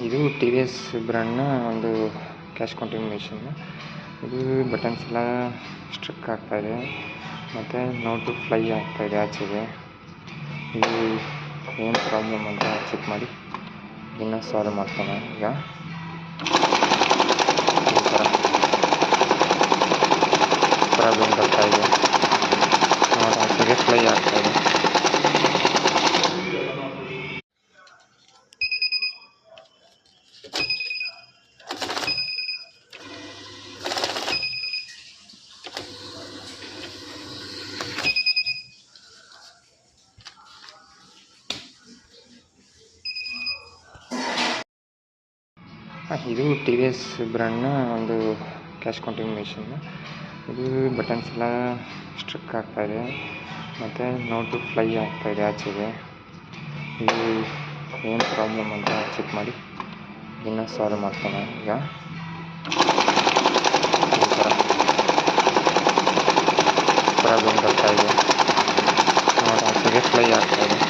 ಇದು T V S ಬ್ರ್ಯಾಂಡ್ನ ಒಂದು ಕ್ಯಾಶ್ ಕೌಂಟಿಂಗ್ ಮಿಷಿನ್. ಇದು ಬಟನ್ಸ್ ಎಲ್ಲ ಸ್ಟ್ರಕ್ ಆಗ್ತಾಯಿದೆ ಮತ್ತು ನೋಟು ಫ್ಲೈ ಆಗ್ತಾಯಿದೆ ಆಚೆಗೆ. ಇದು ಏನು ಪ್ರಾಬ್ಲಮ್ ಅಂತ ಚೆಕ್ ಮಾಡಿ ಇದನ್ನು ಸಾಲ್ವ್ ಮಾಡ್ತಾನೆ. ಈಗ ಈ ಥರ ಪ್ರಾಬ್ಲಮ್ ಬರ್ತಾಯಿದೆ, ನೋಟ್ ಆಚೆಗೆ ಫ್ಲೈ ಆಗ್ತಾಯಿದೆ. ಇದು ಟಿ ವಿ ಎಸ್ ಬ್ರ್ಯಾಂಡ್ನ ಒಂದು ಕ್ಯಾಶ್ ಕೌಂಟಿಂಗ್ ಮಿಷಿನ್. ಇದು ಬಟನ್ಸ್ ಎಲ್ಲ ಸ್ಟ್ರಕ್ ಆಗ್ತಾಯಿದೆ ಮತ್ತು ನೋಟು ಫ್ಲೈ ಆಗ್ತಾಯಿದೆ ಆಚೆಗೆ. ಇದು ಏನು ಪ್ರಾಬ್ಲಮ್ ಅಂತ ಚೆಕ್ ಮಾಡಿ ಇದನ್ನು ಸಾಲ್ವ್ ಮಾಡ್ತಾನೆ. ಈಗ ಈ ಥರ ಪ್ರಾಬ್ಲಮ್ ಬರ್ತಾಯಿದೆ, ನೋಟ್ ಆಚೆಗೆ ಫ್ಲೈ ಆಗ್ತಾಯಿದೆ.